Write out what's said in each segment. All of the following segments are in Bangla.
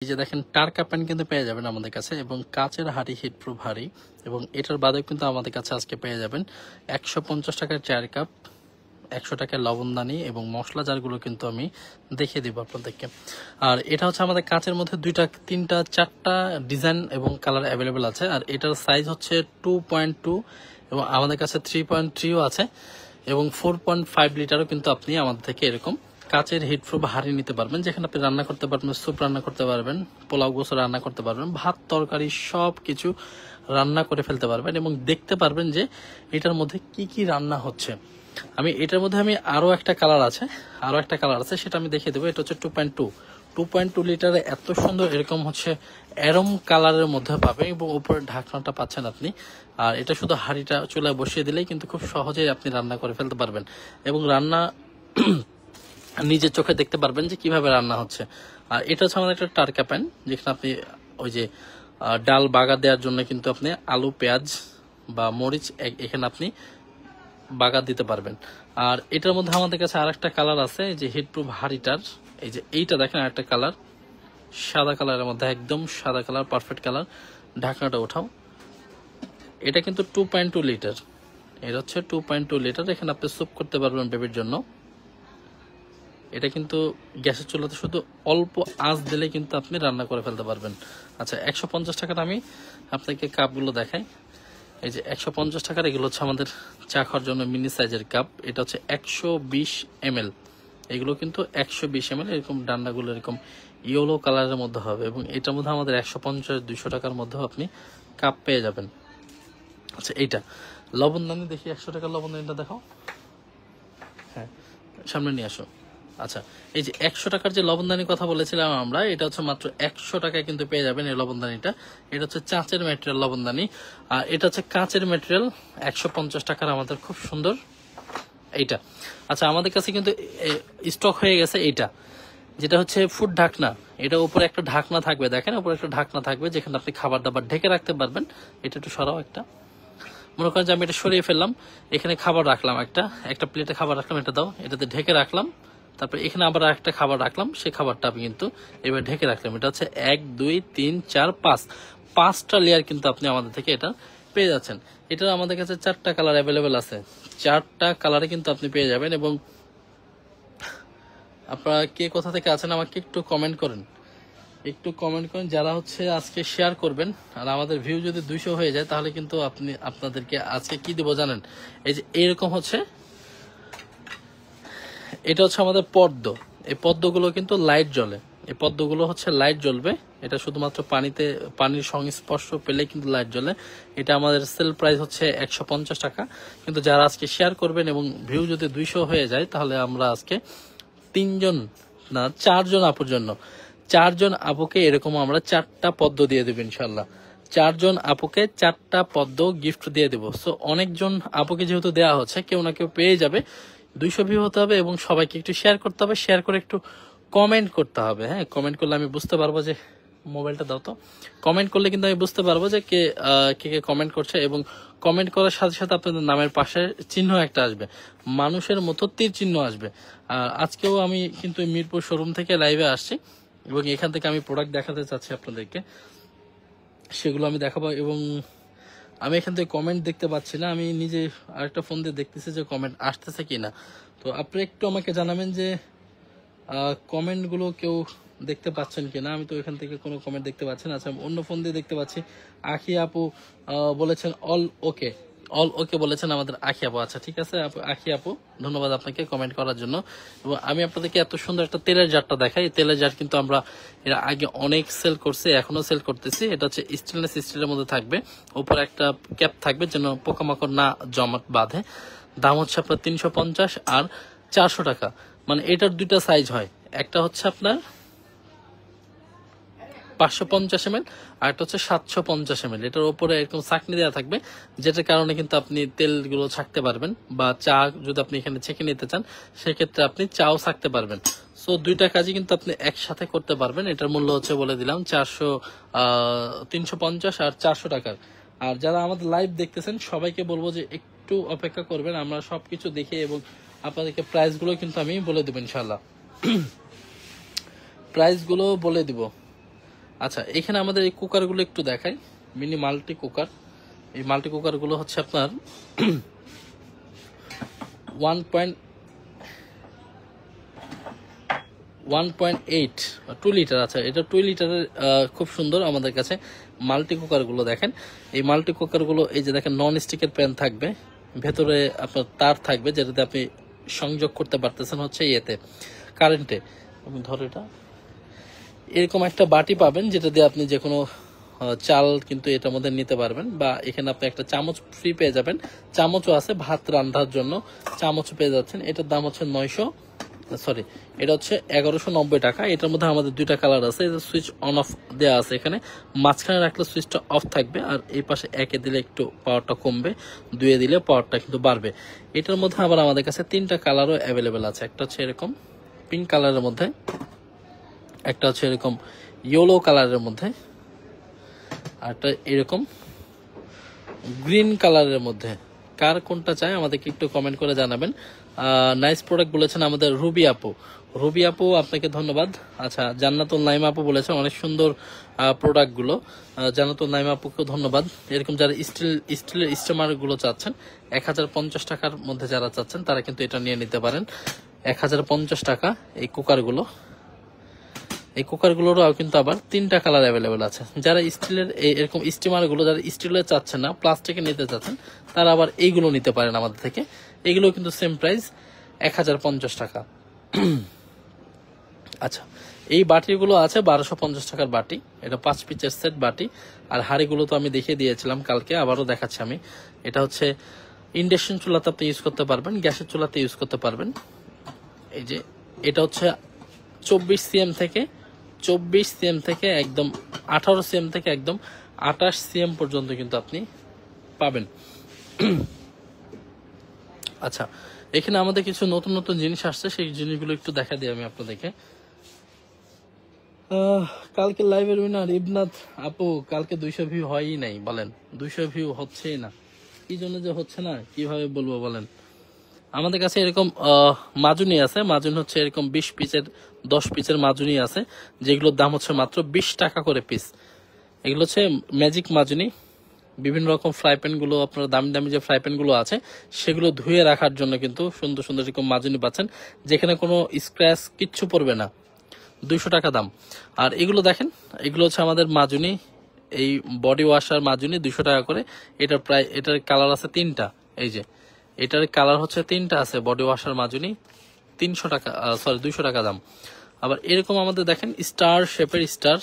এই যে দেখেন টারকা প্যান কিন্তু পেয়ে যাবেন আমাদের কাছে, এবং কাচের হাঁড়ি হিটপ্রুফ হাঁড়ি, এবং এটার বাদেও কিন্তু আমাদের কাছে আজকে পেয়ে যাবেন 150 টাকার চার কাপ, 100 টাকার লবণদানি এবং মশলা জারগুলো কিন্তু আমি দেখিয়ে দিব আপনাদেরকে। আর এটা হচ্ছে আমাদের কাচের মধ্যে 2টা 3টা 4টা ডিজাইন এবং কালার অ্যাভেলেবেল আছে। আর এটার সাইজ হচ্ছে 2.2 এবং আমাদের কাছে 3.3ও আছে, এবং 4.5 লিটারও কিন্তু আপনি আমাদের থেকে এরকম কাচের হিটপ্রুফ হাঁড়ি নিতে পারবেন, যেখানে আপনি রান্না করতে পারবেন, স্যুপ রান্না করতে পারবেন, পোলাও গোসো রান্না করতে পারবেন, ভাত তরকারি সব কিছু রান্না করে ফেলতে পারবেন এবং দেখতে পারবেন যে এটার মধ্যে কি কি রান্না হচ্ছে। এটার মধ্যে আরো একটা কালার আছে, সেটা আমি দেখিয়ে দেবো। এটা হচ্ছে 2.2 লিটারে এত সুন্দর এরকম হচ্ছে এরম কালারের মধ্যে পাবেন, এবং উপরে ঢাকনাটা পাচ্ছেন আপনি। আর এটা শুধু হাঁড়িটা চুলায় বসিয়ে দিলেই কিন্তু খুব সহজেই আপনি রান্না করে ফেলতে পারবেন, এবং রান্না নিজের চোখে দেখতে পারবেন যে কিভাবে রান্না হচ্ছে। আর এটা হচ্ছে আমাদের একটা টারকা প্যান, যেখানে আপনি ওই যে ডাল বাগা দেওয়ার জন্য কিন্তু আপনি আলু পেঁয়াজ বা মরিচ এখানে আপনি বাগা দিতে পারবেন। আর এটার মধ্যে আমাদের কাছে আরেকটা কালার আছে, যে হিটপ্রুফ হাঁড়িটার, এই যে এইটা দেখেন আরেকটা কালার, সাদা কালারের মধ্যে, একদম সাদা কালার, পারফেক্ট কালার। ঢাকনাটা ওঠাও। এটা কিন্তু 2.2 লিটার, এটা হচ্ছে 2.2 লিটার। এখানে আপনি স্যুপ করতে পারবেন বেবির জন্য। এটা কিন্তু গ্যাসের চুলাতে শুধু অল্প আঁচ দিলে কিন্তু আপনি রান্না করে ফেলতে পারবেন। আচ্ছা, 150 টাকার আমি আপনাকে কাপগুলো দেখাই। এই যে 150 টাকার এগুলো হচ্ছে আমাদের চা খাওয়ার জন্য মিনি সাইজের কাপ। এটা হচ্ছে 120 ml। এগুলো কিন্তু 120 ml, এরকম ডান্ডাগুলো এরকম ইয়েলো কালারের মধ্যে হবে, এবং এটার মধ্যে আমাদের 150-200 টাকার মধ্যেও আপনি কাপ পেয়ে যাবেন। আচ্ছা, এইটা লবণদানি দেখি, 100 টাকার লবণদানিটা দেখাও। হ্যাঁ, সামনে নিয়ে আসো। আচ্ছা, এই যে 100 টাকার যে লবণদানির কথা বলেছিলাম আমরা, এটা হচ্ছে মাত্র 100 টাকায় কিন্তু পেয়ে যাবেন এই লবণদানিটা। এটা হচ্ছে চাঁচের ম্যাটেরিয়াল লবণদানি, আর এটা হচ্ছে কাঁচের ম্যাটেরিয়াল। 150 টাকার আমাদের খুব সুন্দর এইটা। আচ্ছা, আমাদের কাছে কিন্তু স্টক হয়ে গেছে এইটা, যেটা হচ্ছে ফুড ঢাকনা। এটা উপরে একটা ঢাকনা থাকবে, দেখেন উপরে একটা ঢাকনা থাকবে, যেখানে আপনি খাবার দাবার ঢেকে রাখতে পারবেন। এটা একটু সরাও, একটা মনে করেন যে আমি এটা সরিয়ে ফেললাম, এখানে খাবার রাখলাম, একটা প্লেটে খাবার রাখলাম, এটা দাও, এটাতে ঢেকে রাখলাম। তারপরে এখানে আবার একটা খাবার রাখলাম, সেই খাবারটা আমি কিন্তু এবার ঢেকে রাখলাম। এটা হচ্ছে 1 2 3 4 5 5টা লেয়ার কিন্তু আপনি আমাদের থেকে এটা পেয়ে যাচ্ছেন। এটা আমাদের কাছে 4টা কালার অ্যাভেলেবেল আছে, 4টা কালারে কিন্তু আপনি পেয়ে যাবেন। এবং আপনারা কে কোথা থেকে আছেন আমাকে একটু কমেন্ট করেন, যারা হচ্ছে আজকে শেয়ার করবেন। আর আমাদের ভিউ যদি 200 হয়ে যায়, তাহলে কিন্তু আপনাদেরকে আজকে কি দেবো জানেন? এই যে এরকম হচ্ছে, এটা হচ্ছে আমাদের পদ্ম। এই পদ্মগুলো কিন্তু লাইট জ্বলে, এই পদ্মগুলো হচ্ছে লাইট জ্বলবে। এটা শুধুমাত্র পানির সংস্পর্শ পেলে কিন্তু লাইট জ্বলে। এটা আমাদের সেল প্রাইস হচ্ছে 150 টাকা। কিন্তু যারা আজকে শেয়ার করবেন এবং ভিউ যদি 200 হয়ে যায়, তাহলে আমরা আজকে 4জন আপুর জন্য, 4জন আপুকে এরকম আমরা 4টা পদ্ম দিয়ে দেবো ইনশাল্লাহ। 4জন আপুকে 4টা পদ্ম গিফট দিয়ে দেবো। সো অনেকজন আপুকে যেহেতু দেওয়া হচ্ছে, কেউ না কেউ পেয়ে যাবে। 200 ভিউ হতে হবে এবং সবাইকে একটু শেয়ার করতে হবে, শেয়ার করে একটু কমেন্ট করতে হবে। হ্যাঁ, কমেন্ট করলে আমি বুঝতে পারবো যে, মোবাইলটা দাও তো, কমেন্ট করলে কিন্তু আমি বুঝতে পারবো যে কে কে কমেন্ট করছে। এবং কমেন্ট করার সাথে সাথে আপনাদের নামের পাশে চিহ্ন একটা আসবে, মানুষের মতো তীর চিহ্ন আসবে। আজকেও আমি কিন্তু মিরপুর শোরুম থেকে লাইভে আসছি, এবং এখান থেকে আমি প্রোডাক্ট দেখাতে চাচ্ছি আপনাদেরকে, সেগুলো আমি দেখাবো। এবং আমি এখান থেকে কমেন্ট দেখতে পাচ্ছি না, আমি নিজে আরেকটা ফোন দিয়ে দেখতেছি যে কমেন্ট আসতেছে কিনা। তো আপনি একটু আমাকে জানাবেন যে কমেন্টগুলো কেউ দেখতে পাচ্ছেন কিনা। আমি তো এখান থেকে কোনো কমেন্ট দেখতে পাচ্ছি না। আচ্ছা, অন্য ফোন দিয়ে দেখতে পাচ্ছি। আখি আপু বলেছেন অল ওকে বলেছেন আমাদের আখি আপু। আচ্ছা, ঠিক আছে আখি আপু, ধন্যবাদ আপনাকে কমেন্ট করার জন্য। এবং আমি আপনাদেরকে এত সুন্দর একটা তেলের জারটা দেখাই। এই তেলের জার কিন্তু আমরা এর আগে অনেক সেল করছি, এখনো সেল করতেছি। এটা হচ্ছে স্টেনলেস স্টিলের মধ্যে থাকবে, উপরে একটা ক্যাপ থাকবে যেন পোকামাকড় না জমাট বাঁধে। দাম হচ্ছে আপনার 350 আর 400 টাকা। মানে এটার 2টা সাইজ হয়, একটা হচ্ছে আপনার 550 ml আর একটা হচ্ছে 750 ml। এটার উপরে এরকম ছাঁকনি দেওয়া থাকবে, যেটার কারণে কিন্তু আপনি তেলগুলো ছাঁকতে পারবেন, বা চা যদি আপনি এখানে ছেঁকে নিতে চান, সেক্ষেত্রে আপনি চাও ছাঁকতে পারবেন। সো 2টা কাজই কিন্তু আপনি একসাথে করতে পারবেন। এটার মূল্য হচ্ছে বলে দিলাম 350 আর 400 টাকার। আর যারা আমাদের লাইভ দেখতেছেন, সবাইকে বলবো যে একটু অপেক্ষা করবেন, আমরা সবকিছু দেখে এবং আপনাদেরকে প্রাইসগুলো কিন্তু আমি বলে দেবো ইনশাল্লাহ, প্রাইসগুলো বলে দিব। আচ্ছা, এখানে আমাদের এই কুকারগুলো একটু দেখাই, মিনি মাল্টি কুকার। এই মাল্টি কুকারগুলো হচ্ছে আপনার 1.8 2 লিটার। আচ্ছা, এটা 2 লিটারের, খুব সুন্দর আমাদের কাছে মাল্টি কুকারগুলো। দেখেন এই মাল্টি কুকারগুলো, এই যে দেখেন নন স্টিকের প্যান থাকবে, ভেতরে আপনার তার থাকবে যেটাতে আপনি সংযোগ করতে পারতেছেন হচ্ছে ইয়েতে, কারেন্টে। আমি ধর এটা, এরকম একটা বাটি পাবেন যেটা দিয়ে আপনি যে কোনো চাল কিন্তু এটার মধ্যে নিতে পারবেন, বা এখানে আপনি একটা চামচ ফ্রি পেয়ে যাবেন। চামচও আছে ভাত রান্নার জন্য, চামচ পেয়ে যাচ্ছেন। এটার দাম হচ্ছে 1190 টাকা। এটার মধ্যে আমাদের দুইটা কালার আছে। এটা সুইচ অন অফ দেওয়া আছে, এখানে মাঝখানে রাখলে সুইচটা অফ থাকবে, আর এই পাশে একে দিলে একটু পাওয়ারটা কমবে, দুয়ে দিলে পাওয়ারটা কিন্তু বাড়বে। এটার মধ্যে আবার আমাদের কাছে তিনটা কালারও অ্যাভেলেবেল আছে। একটা হচ্ছে এরকম পিঙ্ক কালারের মধ্যে, একটা হচ্ছে এরকম ইয়েলো কালারের মধ্যে, আর একটা এরকম গ্রিন কালারের মধ্যে। কার কোনটা চাই আমাদেরকে একটু কমেন্ট করে জানাবেন। নাইস প্রোডাক্ট বলেছেন আমাদের রুবি আপু। রুবি আপু, আপনাকে ধন্যবাদ। আচ্ছা, জান্নাতুল নাইমা আপু বলেছেন অনেক সুন্দর প্রোডাক্টগুলো। জান্নাতুল নাইমা আপুকেও ধন্যবাদ। এরকম যারা স্টিলের স্টিমারগুলো চাচ্ছেন 1050 টাকার মধ্যে যারা চাচ্ছেন তারা কিন্তু এটা নিয়ে নিতে পারেন। 1050 টাকা এই কুকারগুলো। এই কুকারগুলোরও কিন্তু আবার তিনটা কালার অ্যাভেলেবেল আছে। যারা স্টিলের এরকম স্টিমারগুলো, যারা স্টিলের চাচ্ছেন না, প্লাস্টিকে নিতে চাচ্ছেন, তারা আবার এইগুলো নিতে পারেন আমাদের থেকে। এগুলো কিন্তু সেম প্রাইস 1050 টাকা। আচ্ছা, এই বাটিগুলো আছে 1250 টাকার বাটি। এটা 5 পিসের সেট বাটি। আর হাঁড়িগুলো তো আমি দেখিয়ে দিয়েছিলাম কালকে, আবারও দেখাচ্ছি আমি। এটা হচ্ছে ইন্ডাকশন চুলাতে আপনি ইউজ করতে পারবেন, গ্যাসের চুলাতে ইউজ করতে পারবেন। এই যে এটা হচ্ছে 24 সিএম থেকে একদম 18 সিএম থেকে একদম 28 সিএম পর্যন্ত কিন্তু আপনি পাবেন। আচ্ছা, এখানে আমাদের কিছু নতুন নতুন জিনিস আসছে, সেই জিনিসগুলো একটু দেখা দিই আমি আপনাদেরকে। কালকে লাইভের উইনার ইবনাথ আপু, কালকে 200 ভিউ হয়ই নাই। বলেন 200 ভিউ হচ্ছেই না, কি জন্য যে হচ্ছে না কিভাবে বলবো বলেন। আমাদের কাছে এরকম মাজুনি আছে। মাজুনি হচ্ছে এরকম 20 পিসের 10 পিসের মাজুনি আছে, যেগুলোর দাম হচ্ছে মাত্র 20 টাকা করে পিস। এগুলো হচ্ছে ম্যাজিক মাজুনি। বিভিন্ন রকম ফ্রাই প্যানগুলো, আপনার দামি দামি যে ফ্রাই প্যানগুলো আছে সেগুলো ধুয়ে রাখার জন্য কিন্তু সুন্দর সুন্দর এরকম মাজুনি পাচ্ছেন, যেখানে কোনো স্ক্র্যাচ কিচ্ছু পড়বে না। 200 টাকা দাম। আর এগুলো দেখেন, এগুলো হচ্ছে আমাদের মাজুনি, এই বডি ওয়াশার মাজুনি 200 টাকা করে। এটার কালার আছে 3টা। এই যে এটার কালার হচ্ছে 3টা আছে। বডি ওয়াশার মাজুনি 200 টাকা দাম। আবার এরকম আমাদের দেখেন স্টার শেপের স্টার,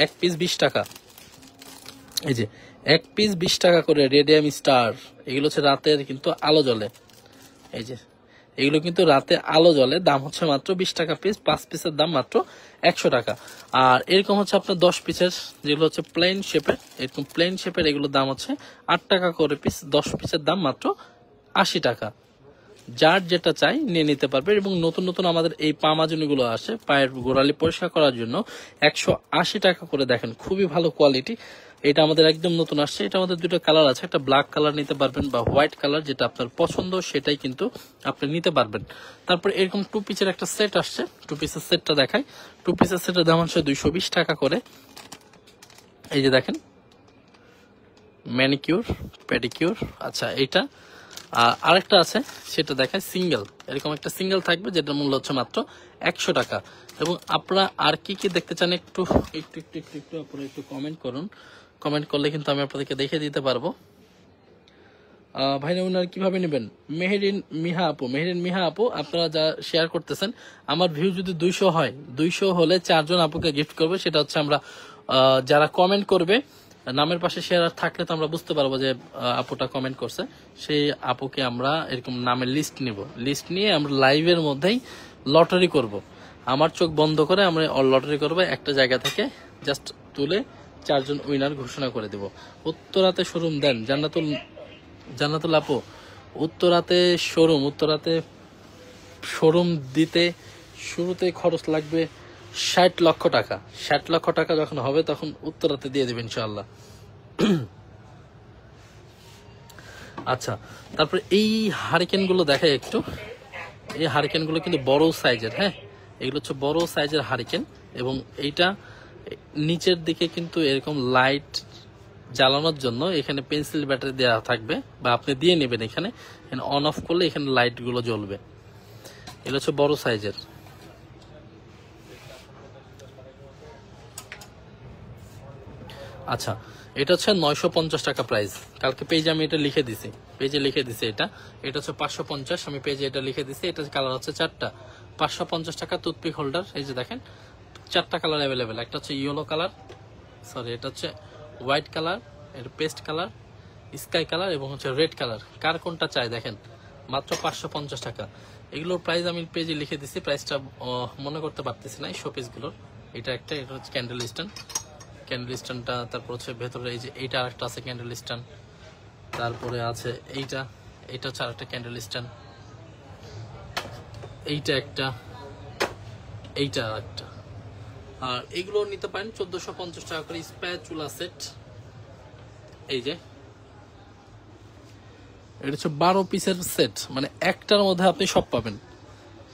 1 পিস 20 টাকা। এই যে 1 পিস 20 টাকা করে রেডিয়াম স্টার। এগুলো হচ্ছে রাতের কিন্তু আলো জ্বলে। এই যে এগুলো কিন্তু রাতে আলো জ্বলে, দাম হচ্ছে মাত্র 20 টাকা পিস। 5 পিসের দাম মাত্র 100 টাকা। আর এরকম হচ্ছে আপনার 10 পিসের, যেগুলো হচ্ছে প্লেন শেপের, এরকম প্লেন শেপের, এগুলোর দাম হচ্ছে 8 টাকা করে পিস। 10 পিসের দাম মাত্র 80 টাকা। যার যেটা চাই নিয়ে নিতে পারবে। এবং নতুন নতুন আমাদের এই পা মাজুনিগুলো আসে পায়ের গোড়ালি পরিষ্কার করার জন্য, 180 টাকা করে। দেখেন খুবই ভালো কোয়ালিটি। এটা আমাদের একদম নতুন আসছে। এটা আমাদের দুটো কালার আছে, একটা ব্ল্যাক কালার নিতে পারবেন বা হোয়াইট কালার, যেটা আপনার পছন্দ সেটাই কিন্তু আপনি নিতে পারবেন। তারপর এরকম 2 পিসের একটা সেট আসছে, 2 পিসের সেটটা দেখাই। 2 পিসের সেটের দাম হচ্ছে 220 টাকা করে। এই যে দেখেন ম্যানিকিউর পেডিকিউর। আচ্ছা, এইটা আরেকটা আছে, সেটা দেখায় সিঙ্গেল। এরকম একটা সিঙ্গেল থাকবে, যেটার মূল্য হচ্ছে মাত্র 100 টাকা। এবং আপনারা আর কি কি দেখতে চান একটু আপনারা একটু কমেন্ট করুন। কমেন্ট করলে কিন্তু আমি আপনাদেরকে দেখে দিতে পারবো। ভাইরা উনার কিভাবে নেবেন? মেহেরিন মিহা আপু, আপনারা যা শেয়ার করতেছেন, আমার ভিউ যদি 200 হয়, 200 হলে 4 জন আপুকে গিফট করবে। সেটা হচ্ছে আমরা যারা কমেন্ট করবে, নামের পাশে শেয়ার থাকলে তো আমরা বুঝতে পারবো যে আপুটা কমেন্ট করছে। সেই আপুকে আমরা এরকম নামের লিস্ট নিব। লিস্ট নিয়ে আমরা লাইভের মধ্যেই লটারি করব। আমার চোখ বন্ধ করে আমরা লটারি করবো, একটা জায়গা থেকে জাস্ট তুলে 4 জন উইনার ঘোষণা করে দেব। উত্তরাতে শোরুম দেন জান্নাতুল আপু, উত্তরাতে শোরুম দিতে শুরুতে খরচ লাগবে 60 লক্ষ টাকা। 60 লক্ষ টাকা যখন হবে তখন উত্তরাতে দিয়ে দেবেন ইনশাআল্লাহ। আচ্ছা, তারপরে এই হারিকেন গুলো দেখাই একটু। এই হারিকেন গুলো কিন্তু বড় সাইজের। হ্যাঁ, এগুলো হচ্ছে বড় সাইজের হারিকেন। এবং এইটা নিচের দিকে কিন্তু এরকম লাইট জ্বালানোর জন্য এখানে পেন্সিল ব্যাটারি দেওয়া থাকবে, বা আপনি দিয়ে নেবেন। এখানে অন অফ করলে এখানে লাইটগুলো জ্বলবে। এটা হচ্ছে বড় সাইজের। আচ্ছা, এটা হচ্ছে 950 টাকা প্রাইস। কালকে পেজে আমি এটা লিখে দিছি, পেজে লিখে দিছি। এটা হচ্ছে 550, আমি পেজে এটা লিখে দিছি। এটা কালার হচ্ছে 4টা, 550 টাকা। টুথপিক হোল্ডার, এই যে দেখেন 4টা কালার অ্যাভেলেবেল। একটা হচ্ছে ইয়েলো কালার, সরি এটা হচ্ছে হোয়াইট কালার, এটা পেস্ট কালার, স্কাই কালার এবং হচ্ছে রেড কালার। কার কোনটা চাই দেখেন, মাত্র 550 টাকা। এগুলোর প্রাইস আমি পেজে লিখে দিছি, প্রাইসটা মনে করতে পারতেছি না এই শোপিসগুলোর। এটা হচ্ছে ক্যান্ডেল স্ট্যান্ড, ক্যান্ডেল স্ট্যান্ডটা। তারপর হচ্ছে ভেতরে এই যে এইটা আরেকটা আছে ক্যান্ডেল স্ট্যান্ড। তারপরে আছে এইটা হচ্ছে আরেকটা ক্যান্ডেল স্ট্যান্ড। এইটা আরেকটা। আর এগুলো নিতে পারেন 1450 টাকা করে। স্প্যাচুলা সেট, এই যে এটা হচ্ছে 12 পিসের সেট, মানে একটার মধ্যে আপনি সব পাবেন।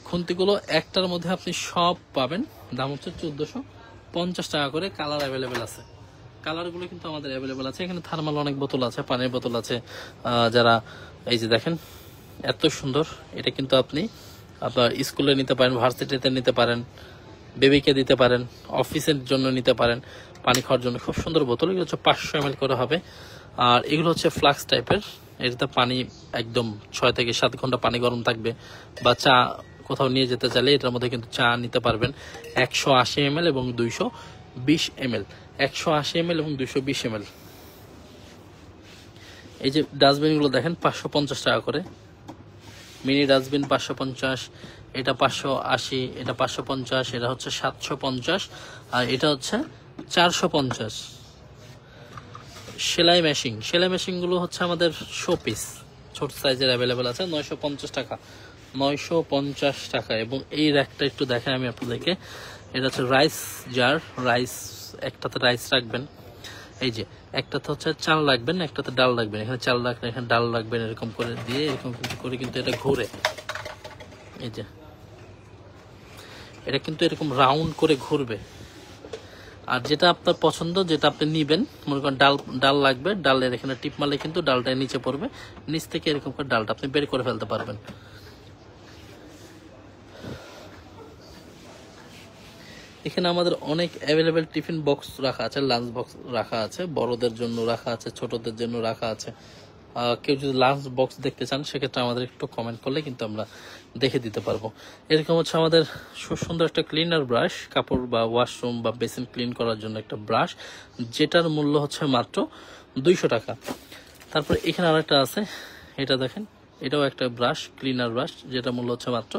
খুন্তিগুলো একটার মধ্যে আপনি সব পাবেন। দাম হচ্ছে 1450 টাকা করে। কালার অ্যাভেলেবেল আছে, কালারগুলো কিন্তু আমাদের অ্যাভেলেবেল আছে। এখানে থার্মাল অনেক বোতল আছে, পানির বোতল আছে। যারা এই যে দেখেন এত সুন্দর, এটা কিন্তু আপনি আপনার স্কুলে নিতে পারেন, ভার্সিটিতে নিতে পারেন, বেবিকে দিতে পারেন, অফিসের জন্য নিতে পারেন, পানি খাওয়ার জন্য। খুব সুন্দর বোতল। এগুলো হচ্ছে 500 ml করে হবে। আর এগুলো হচ্ছে ফ্লাক্স টাইপের, এটাতে পানি একদম 6 থেকে 7 ঘন্টা পানি গরম থাকবে। বা চা কোথাও নিয়ে যেতে চাইলে এটার মধ্যে কিন্তু চা নিতে পারবেন। 180 ml এবং 220 ml, 180 ml এবং 220 ml। এই যে ডাস্টবিনগুলো দেখেন 550 টাকা করে। মিনি ডাস্টবিন 550, এটা 580, এটা 550, এটা হচ্ছে 750, আর এটা হচ্ছে 450। সেলাই মেশিনগুলো হচ্ছে আমাদের শোপিস, ছোট সাইজের অ্যাভেলেবেল আছে। 950 টাকা, 950 টাকা। এবং এই র্যাকটা একটু দেখাই আমি আপনাদেরকে। এটা হচ্ছে রাইস জার, একটাতে রাইস রাখবেন, এই যে একটাতে হচ্ছে চাল রাখবেন, একটাতে ডাল রাখবেন। এখানে চাল রাখবেন, এখানে ডাল রাখবেন, এরকম করে দিয়ে এরকম করে কিন্তু এটা ঘুরে। এই যে এটা কিন্তু এরকম রাউন্ড করে ঘুরবে। আর যেটা আপনার পছন্দ, যেটা আপনি নিবেন, মনে করেন ডাল লাগবে, ডালের এখানে টিপ মারলে কিন্তু ডালটা নিচে পড়বে, নিচ থেকে এরকম করে ডালটা আপনি বের করে ফেলতে পারবেন। এখানে আমাদের অনেক অ্যাভেলেবেল টিফিন বক্স রাখা আছে, লাঞ্চ বক্স রাখা আছে, বড়দের জন্য রাখা আছে, ছোটদের জন্য রাখা আছে। কেউ যদি লাঞ্চ বক্স দেখতে চান সেক্ষেত্রে আমাদের একটু কমেন্ট করলে কিন্তু আমরা দেখে দিতে পারবো। এরকম হচ্ছে আমাদের সুন্দর একটা ক্লিনার ব্রাশ, কাপড় বা ওয়াশরুম বা বেসিন ক্লিন করার জন্য একটা ব্রাশ, যেটার মূল্য হচ্ছে মাত্র 200 টাকা। তারপর এখানে আরেকটা আছে, এটা দেখেন, এটাও একটা ব্রাশ, ক্লিনার ব্রাশ, যেটা মূল্য হচ্ছে মাত্র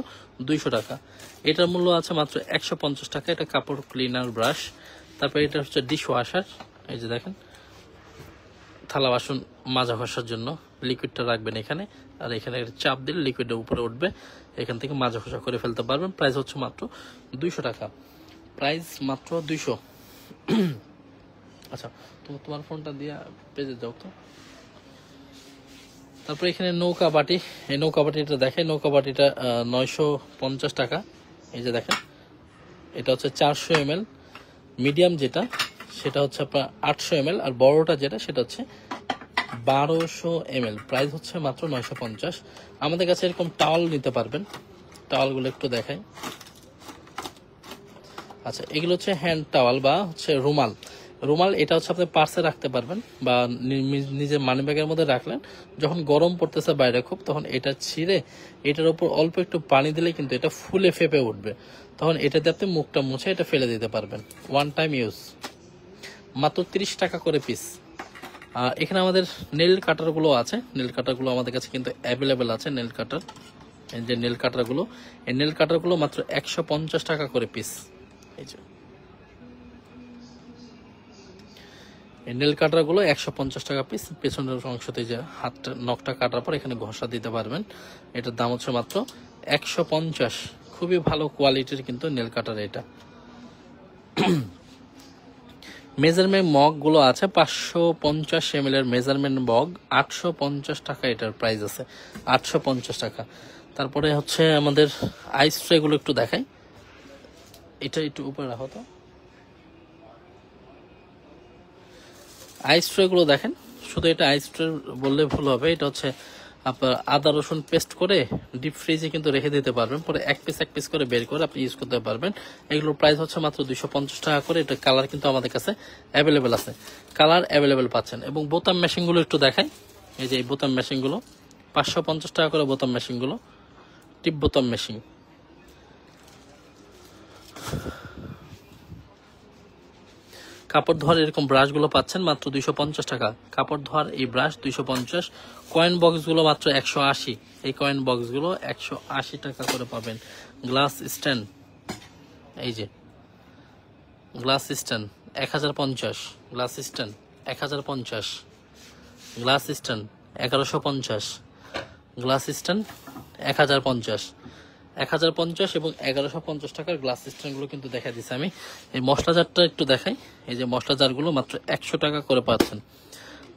200 টাকা। এটার মূল্য আছে মাত্র 150 টাকা। এটা কাপড় ক্লিনার ব্রাশ। তারপর এটা হচ্ছে ডিশ ওয়াশার, এই যে দেখেন, থালা বাসন মাজা ঘষার জন্য লিকুইডটা রাখবেন এখানে, আর এখানে চাপ দিলে লিকুইডের উপরে উঠবে, এখান থেকে মাজা ঘষা করে ফেলতে পারবেন। প্রাইস হচ্ছে মাত্র 200 টাকা, প্রাইস মাত্র 200। আচ্ছা, তোমার ফোনটা দিয়ে পেজে যাও তো। তারপরে এখানে নৌকা বাটি, এই নৌকা বাটিটা দেখেন, নৌকা বাটিটা 950 টাকা। এই যে দেখেন, এটা হচ্ছে 400 ml, মিডিয়াম যেটা সেটা হচ্ছে আপনার 800 ml, আর বড়টা যেটা সেটা হচ্ছে 1200 ml। প্রাইস হচ্ছে মাত্র 950। আমাদের কাছে এরকম টাওয়াল নিতে পারবেন, টাওয়ালগুলো একটু দেখাই। আচ্ছা, এগুলো হচ্ছে হ্যান্ড টাওয়াল বা হচ্ছে রুমাল। এটা হচ্ছে আপনি পার্সে রাখতে পারবেন বা নিজের মানি ব্যাগের মধ্যে রাখলেন। যখন গরম পড়তেছে বাইরে খুব, তখন এটা ছিঁড়ে এটার উপর অল্প একটু পানি দিলে কিন্তু এটা ফুলে ফেপে উঠবে, তখন এটাতে আপনি মুখটা মুছে এটা ফেলে দিতে পারবেন। ওয়ান টাইম ইউজ, মাত্র 30 টাকা করে পিস। এখানে আমাদের নেল কাটারগুলো আছে, নেল কাটারগুলো আমাদের কাছে কিন্তু অ্যাভেলেবেল আছে। নেল কাটার, এই যে নেল কাটারগুলো, এই নেল কাটারগুলো মাত্র 150 টাকা করে পিস। এই যে নেল কাটারগুলো 150 টাকা পিস। পেছনের অংশতে যে হাতটা নখটা কাটার পর এখানে ঘষা দিতে পারবেন। এটার দাম হচ্ছে মাত্র 150। খুবই ভালো কোয়ালিটির কিন্তু নেল কাটার এটা। মেজারমেন্ট মগ গুলো আছে 550 ml এর মেজারমেন্ট মগ, 850 টাকা এটার প্রাইস আছে, 850 টাকা। তারপরে হচ্ছে আমাদের আইস ট্রে গুলো একটু দেখাই, এটা একটু উপরে রাখো তো। আইস ট্রে গুলো দেখেন, শুধু এটা আইস ট্রে বললে ভুল হবে। এটা হচ্ছে আপনার আদা রসুন পেস্ট করে ডিপ ফ্রিজে কিন্তু রেখে দিতে পারবেন, পরে এক পিস করে বের করে আপনি ইউজ করতে পারবেন। এগুলোর প্রাইস হচ্ছে মাত্র 250 টাকা করে। এটা কালার কিন্তু আমাদের কাছে অ্যাভেলেবেল আছে, কালার অ্যাভেলেবেল পাচ্ছেন। এবং বোতাম মেশিন গুলো একটু দেখাই। এই যে এই বোতাম মেশিন গুলো 550 টাকা করে বোতাম মেশিন গুলো, টিপ বোতাম মেশিন। কাপড় ধোয়ার এরকম ব্রাশ গুলো পাচ্ছেন মাত্র 250 টাকা। কাপড় ধোয়ার এই ব্রাশ 250। কয়েন বক্স গুলো মাত্র 180। এই কয়েন বক্স গুলো 180 টাকা করে পাবেন। গ্লাস স্ট্যান্ড, এই যে glass stand 1050, glass stand 1050, glass stand 1150, glass stand 1050, 1050 এবং 1150 টাকার গ্লাস স্ট্যান্ডগুলো কিন্তু দেখা দিচ্ছে। আমি এই মশলা জারটা একটু দেখাই। এই যে মশলা জারগুলো মাত্র 100 টাকা করে পাচ্ছেন।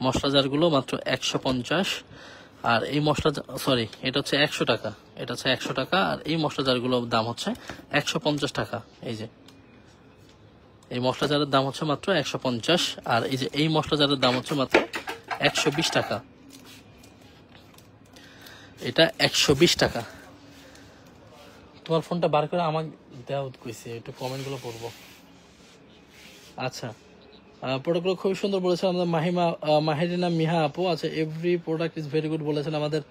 মশলা জারগুলো মাত্র 150। আর এই মশলা, সরি, এটা হচ্ছে 100 টাকা, এটা হচ্ছে 100 টাকা। আর এই মশলা জারগুলোর দাম হচ্ছে 150 টাকা। এই যে এই মশলা জারের দাম হচ্ছে মাত্র 150। আর এই যে এই মশলা জারের দাম হচ্ছে মাত্র 120 টাকা। এটা 120 টাকা। তোমার ফোনটা বার করে আমাকে দেওয়া কইছে, একটু কমেন্ট গুলো পড়বো। আচ্ছা, প্রোডাক্টগুলো খুবই সুন্দর বলেছেন আমাদের মাহিরিনা মিহা আপু। আচ্ছা, every product is very good বলেছেন আমাদের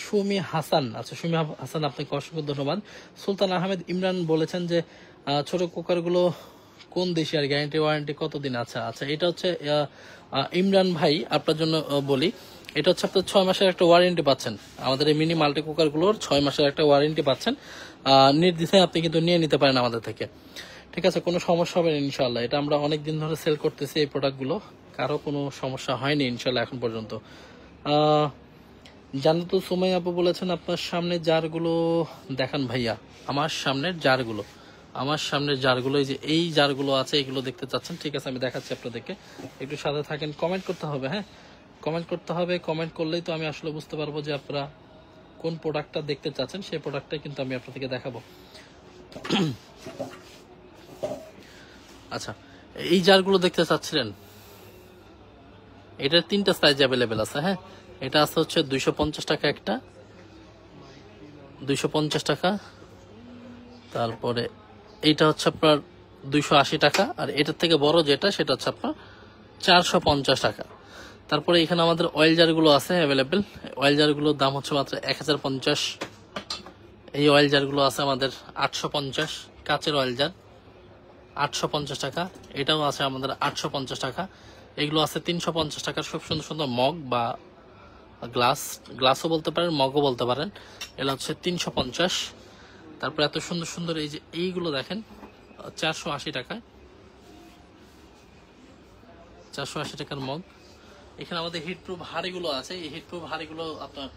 সুমি হাসান। আচ্ছা, সুমি হাসান, আপনাকে অসংখ্য ধন্যবাদ। সুলতান আহমেদ ইমরান বলেছেন যে ছোট কুকারগুলো কোন দেশে আর গ্যারান্টি ওয়ারেন্টি কতদিন? আচ্ছা আচ্ছা, এটা হচ্ছে ইমরান ভাই আপনার জন্য বলি, এটা হচ্ছে আপনার 6 মাসের একটা ওয়ারেন্টি পাচ্ছেন। আমাদের এই মিনি মাল্টি কুকারগুলোর 6 মাসের একটা ওয়ারেন্টি পাচ্ছেন। নির্দ্বিধায় আপনি কিন্তু নিয়ে নিতে পারেন আমাদের থেকে, ঠিক আছে? কোনো সমস্যা হবে না ইনশাল্লাহ। এটা আমরা অনেক দিন ধরে সেল করতেছি এই প্রোডাক্টগুলো, কারো কোনো সমস্যা হয়নি ইনশাল্লাহ এখন পর্যন্ত। জান্নাতুল সুমাইয়া আপু বলেছেন আপনার সামনে জারগুলো দেখান ভাইয়া। আমার সামনের জারগুলো, আমার সামনের জারগুলো, এই যে এই জারগুলো আছে, এগুলো দেখতে চাচ্ছেন, ঠিক আছে? আমি দেখাচ্ছি আপনাদেরকে, একটু সাথে থাকেন। কমেন্ট করতে হবে, হ্যাঁ, কমেন্ট করতে হবে। কমেন্ট করলেই তো আমি আসলে বুঝতে পারবো যে আপনারা কোন প্রোডাক্টটা দেখতে চাচ্ছেন, সেই প্রোডাক্টটাই কিন্তু আমি আপনাদেরকে দেখাবো। আচ্ছা, এই জারগুলো দেখতে চাচ্ছিলেন, এটার 3টা সাইজ অ্যাভেলেবেল আছে, হ্যাঁ। এটা আছে হচ্ছে 250 টাকা একটা, 250 টাকা। তারপরে এইটা হচ্ছে আপনার 280 টাকা। আর এটার থেকে বড় যেটা, সেটা হচ্ছে আপনার 450 টাকা। তারপরে এখানে আমাদের অয়েল জারগুলো আছে অ্যাভেলেবেল। অয়েল জারগুলোর দাম হচ্ছে মাত্র 1050। এই অয়েল জারগুলো আছে আমাদের 850, কাচের অয়েল জার 850 টাকা। এটাও আছে আমাদের 850 টাকা। এগুলো আছে 350 টাকার খুব সুন্দর সুন্দর মগ বা গ্লাসও বলতে পারেন, মগও বলতে পারেন। এগুলো হচ্ছে 350। তারপর এত সুন্দর সুন্দর এই যে এইগুলো দেখেন 480 টাকায়, 480 টাকার মগ। এখানে আমাদের হিটপ্রুফ হাঁড়িগুলো আছে। এই হিটপ্রুফ হাঁড়িগুলো আপনার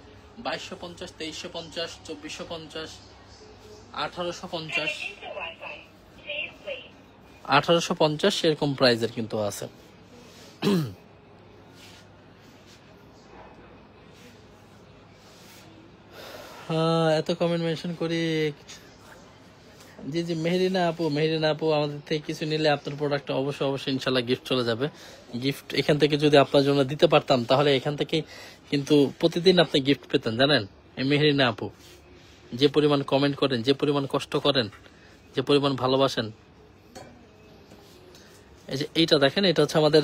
2250, 2350, 2450, 1850, 1850 এরকম প্রাইজের কিন্তু আছে। এত কমেন্ট মেনশন করি। জি জি, মেহেরিনা আপু, মেহেরিনা আপু, আমাদের থেকে কিছু নিলে আপনার প্রোডাক্টটা অবশ্যই অবশ্যই ইনশাল্লাহ গিফট চলে যাবে। গিফট এখান থেকে যদি আপনার জন্য দিতে পারতাম, তাহলে এখান থেকে কিন্তু প্রতিদিন আপনি গিফট পেতেন, জানেন? এই মেহেরিনা আপু যে পরিমাণ কমেন্ট করেন, যে পরিমাণ কষ্ট করেন, যে পরিমাণ ভালোবাসেন। এই যে এইটা দেখেন, এটা হচ্ছে আমাদের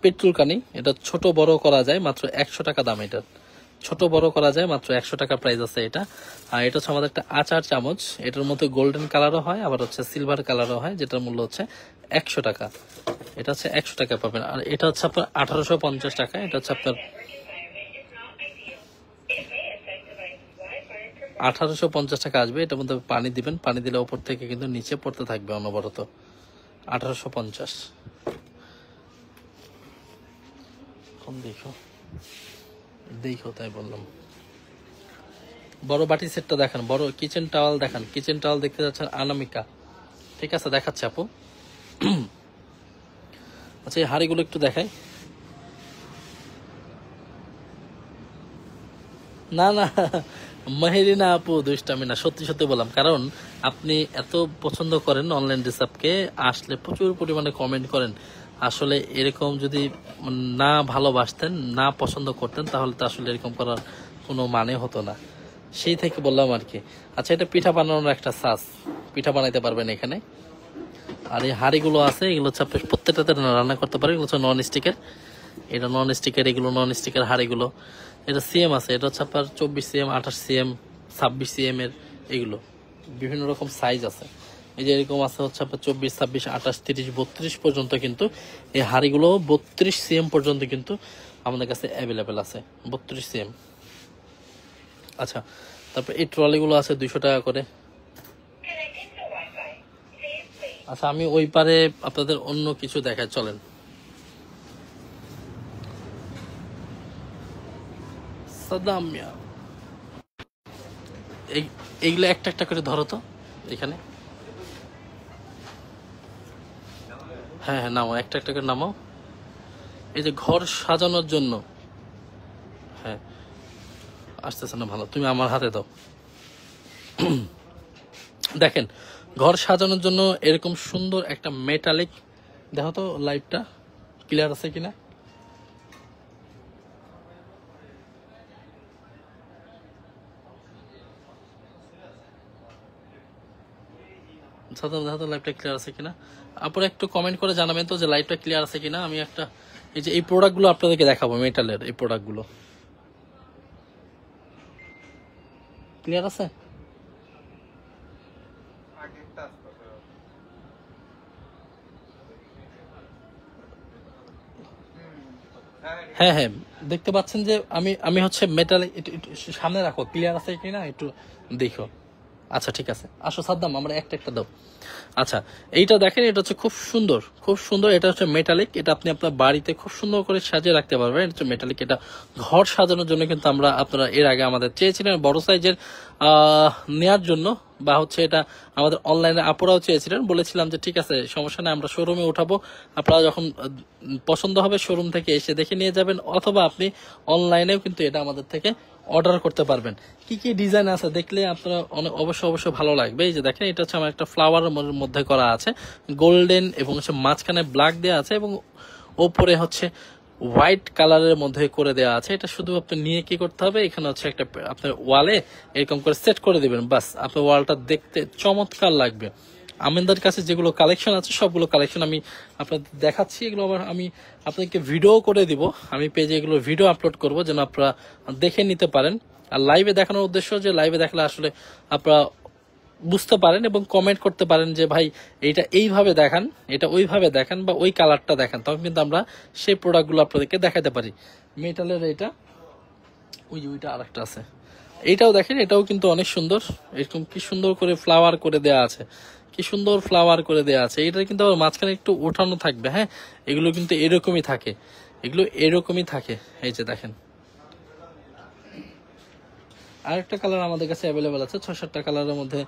পেট্রোল কানি। এটা ছোট বড় করা যায়, মাত্র 100 টাকা দাম। এটা ছোট বড় করা যায়, মাত্র 100 টাকা প্রাইস আছে এটা। আর এটা হচ্ছে আমাদের একটা আচার চামচ। এটার মধ্যে গোল্ডেন কালারও হয়, আবার হচ্ছে সিলভার কালারও হয়, যেটার মূল্য হচ্ছে 100 টাকা। এটা হচ্ছে 100 টাকা পাবেন। আর এটা হচ্ছে আপনার 1850 টাকা। এটা হচ্ছে আপনার 1850 টাকা আসবে। এটার মধ্যে পানি দিবেন, পানি দিলে উপর থেকে কিন্তু নিচে পড়তে থাকবে অনবরত। 1850। দেখো দেখো, তাই বললাম। বড় বাটি সেটটা দেখান, বড় কিচেন টাওয়াল দেখান। কিচেন টাওয়াল দেখতে যাচ্ছেন আনামিকা, ঠিক আছে? দেখাচ্ছে আপু। আচ্ছা, এই হাঁড়িগুলো একটু দেখাই। না না মাহেরিনা আপু দুষ্টামি না, সত্যি সত্যি বললাম, কারণ আপনি এত পছন্দ করেন অনলাইন ড্রেস আপকে, আসলে প্রচুর পরিমাণে কমেন্ট করেন। আসলে এরকম যদি না ভালোবাসতেন, না পছন্দ করতেন, তাহলে তো আসলে এরকম করার কোনো মানে হতো না। সেই থেকে বললাম আর কি। আচ্ছা, এটা পিঠা বানানোর একটা সাজ, পিঠা বানাইতে পারবেন এখানে। আর এই হাঁড়িগুলো আছে, এগুলো হচ্ছে আপনি প্রত্যেকটাতে রান্না করতে পারেন। এগুলো হচ্ছে নন স্টিকের, এটা নন স্টিকের, এগুলো নন স্টিকের হাঁড়িগুলো। এটা সিএম আছে, এটা হচ্ছে আপনার 24 সিএম, 28 সিএম, 26 সিএম এর, এগুলো বিভিন্ন রকম সাইজ আছে। এই যে এরকম আছে হচ্ছে আপনার 24, 26, 28, 30, 32 পর্যন্ত, কিন্তু এই হাঁড়িগুলো 32 সিএম পর্যন্ত কিন্তু আমাদের কাছে অ্যাভেলেবেল আছে, 32 সিএম। আচ্ছা, তারপর এই ট্রলিগুলো আছে 200 টাকা করে। আচ্ছা, আমি ওই পারে আপনাদের অন্য কিছু দেখায়, চলেন। সাদ্দাম মিয়া, এইগুলো একটা একটা করে ধরো তো এখানে। হ্যাঁ হ্যাঁ, নামো, একটা একটা করে নামাও। এই যে ঘর সাজানোর জন্য, হ্যাঁ আসতেছে না ভালো, তুমি আমার হাতে দাও। দেখেন, ঘর সাজানোর জন্য এরকম সুন্দর একটা মেটালিক, দেখো তো লাইটটা ক্লিয়ার আছে কিনা। দেখো তো লাইটটা ক্লিয়ার আছে কিনা। আপনারা একটু কমেন্ট করে জানাবেন তো যে লাইটটা ক্লিয়ার আছে কিনা। আমি একটা, এই যে এই প্রোডাক্টগুলো আপনাদেরকে দেখাবো, মেটালের এই প্রোডাক্টগুলো ক্লিয়ার আছে। হ্যাঁ হ্যাঁ, দেখতে পাচ্ছেন যে আমি আমি হচ্ছে মেটাল, একটু সামনে রাখো, ক্লিয়ার আছে কিনা একটু দেখো। আচ্ছা ঠিক আছে, আসো সাদ্দাম, আমরা একটা একটা দাও। আচ্ছা, এইটা দেখেন, এটা হচ্ছে খুব সুন্দর, খুব সুন্দর। এটা হচ্ছে মেটালিক, এটা আপনি আপনার বাড়িতে খুব সুন্দর করে সাজিয়ে রাখতে পারবেন। এটা হচ্ছে মেটালিক, এটা ঘর সাজানোর জন্য কিন্তু আমরা, আপনারা এর আগে আমাদের চেয়েছিলেন বড় সাইজের নেয়ার জন্য, বা হচ্ছে এটা আমাদের অনলাইনে আপুরাও চেয়েছিলেন। বলেছিলাম যে ঠিক আছে, সমস্যা নেই, আমরা শোরুমে উঠাবো, আপনারা যখন পছন্দ হবে শোরুম থেকে এসে দেখে নিয়ে যাবেন, অথবা আপনি অনলাইনেও কিন্তু এটা আমাদের থেকে অর্ডার করতে পারবেন। কি কি ডিজাইন আছে দেখলে আপনারা অবশ্যই অবশ্যই ভালো লাগবে। এই যে দেখেন, এটা হচ্ছে আমার একটা ফ্লাওয়ারের মধ্যে করা আছে, গোল্ডেন, এবং হচ্ছে মাঝখানে ব্ল্যাক দেওয়া আছে, এবং ওপরে হচ্ছে হোয়াইট কালারের মধ্যে করে দেওয়া আছে। এটা শুধু আপনি নিয়ে কি করতে হবে, এখানে হচ্ছে একটা আপনার ওয়ালে এরকম করে সেট করে দিবেন, বাস আপনার ওয়ালটা দেখতে চমৎকার লাগবে। আমাদের কাছে যেগুলো কালেকশন আছে, সবগুলো কালেকশন আমি আপনাদের দেখাচ্ছি। এগুলো আবার আমি আপনাদেরকে ভিডিও করে দিব, আমি পেজে এগুলো ভিডিও আপলোড করব, যেন আপনারা দেখে নিতে পারেন। আর লাইভে দেখানোর উদ্দেশ্য, যে লাইভে দেখলে আসলে আপনারা বুঝতে পারেন এবং কমেন্ট করতে পারেন যে ভাই এইটা এইভাবে দেখান, এটা ওইভাবে দেখান, বা ওই কালারটা দেখান, তখন কিন্তু আমরা সেই প্রোডাক্টগুলো আপনাদেরকে দেখাতে পারি। মেটালের এটা, ওই যে ওইটা আরেকটা আছে, এইটাও দেখেন, এটাও কিন্তু অনেক সুন্দর। এরকম কি সুন্দর করে ফ্লাওয়ার করে দেয়া আছে, কি সুন্দর ফ্লাওয়ার করে দেয়া আছে। এটা কিন্তু আবার মাঝখানে একটু ওঠানো থাকবে, হ্যাঁ এগুলো কিন্তু এরকমই থাকে, এগুলো এরকমই থাকে। এই যে দেখেন, আরেকটা কালার আমাদের কাছে অ্যাভেলেবেল আছে, 6-7টা কালারের মধ্যে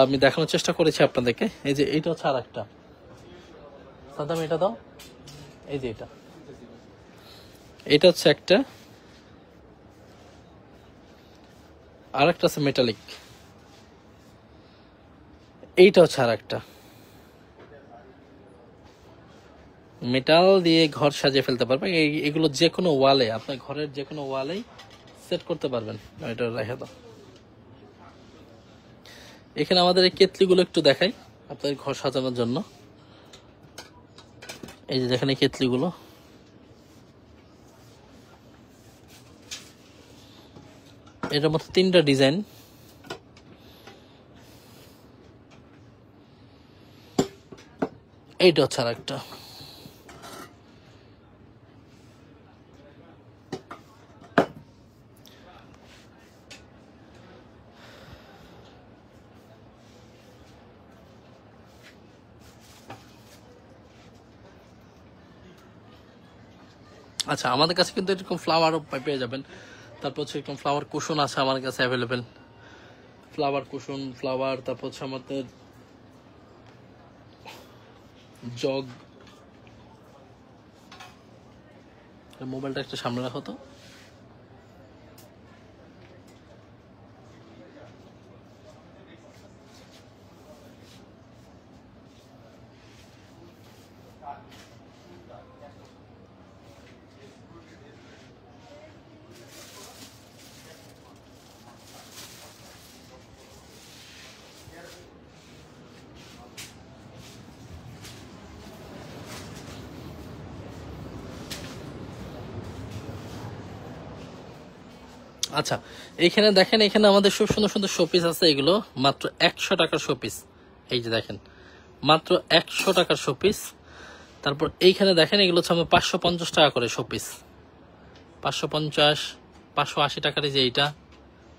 আমি দেখানোর চেষ্টা করেছি আপনাদেরকে। এই যে এইটা হচ্ছে আরেকটা, সাদাম এটা দাও, এই যে এটা, এটা হচ্ছে একটা, আরেকটা আছে মেটালিক, এইটা হচ্ছে আরেকটা। মেটাল দিয়ে ঘর সাজিয়ে ফেলতে পারবেন। এগুলো যে কোনো ওয়ালে, আপনার ঘরের যে কোনো ওয়ালেই সেট করতে পারবেন। এটা রেখে দাও। এখানে আমাদের এই কেতলিগুলো একটু দেখাই আপনাদের ঘর সাজানোর জন্য। এই যে দেখেন এই কেতলিগুলো, এটার মধ্যে 3টা ডিজাইন। এইটা হচ্ছে আর একটা, আচ্ছা আমাদের কাছে কিন্তু এরকম ফ্লাওয়ারও পেয়ে যাবেন। তারপর হচ্ছে এরকম ফ্লাওয়ার কুশন আছে আমার কাছে অ্যাভেলেবেল, ফ্লাওয়ার কুশন, ফ্লাওয়ার, তারপর হচ্ছে আমাদের জগ। মোবাইলটা একটু সামনে রাখো তো। আচ্ছা, এইখানে দেখেন, এখানে আমাদের খুব সুন্দর সুন্দর শোপিস আছে, এগুলো মাত্র 100 টাকার শোপিস। এই যে দেখেন, মাত্র 100 টাকার শোপিস। তারপর এইখানে দেখেন, এগুলো হচ্ছে আমার 550 টাকা করে শোপিস। 550, 580 টাকার এই যে এইটা,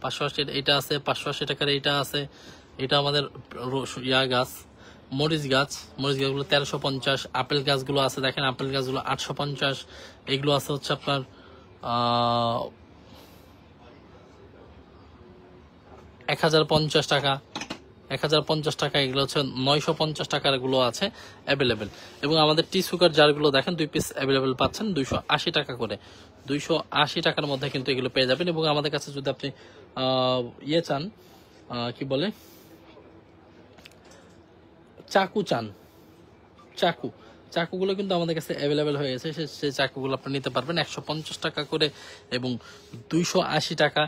580 এইটা আছে, 580 টাকার এইটা আছে। এটা আমাদের গাছ, মরিচ গাছগুলো 1350। আপেল গাছগুলো আছে, দেখেন আপেল গাছগুলো 850। এগুলো আছে হচ্ছে আপনার 1050 টাকা, 1050 টাকা। এগুলো হচ্ছে 950 টাকার গুলো আছে অ্যাভেলেবেল। এবং আমাদের টি সুগার জারগুলো দেখেন 2 পিস অ্যাভেলেবেল পাচ্ছেন 280 টাকা করে। 280 টাকার মধ্যে কিন্তু এগুলো পেয়ে যাবেন। এবং আমাদের কাছে যদি আপনি চান, কি বলে, চাকু চান, চাকুগুলো কিন্তু আমাদের কাছে অ্যাভেলেবেল হয়ে গেছে। সেই চাকুগুলো আপনি নিতে পারবেন 150 টাকা করে এবং 280 টাকা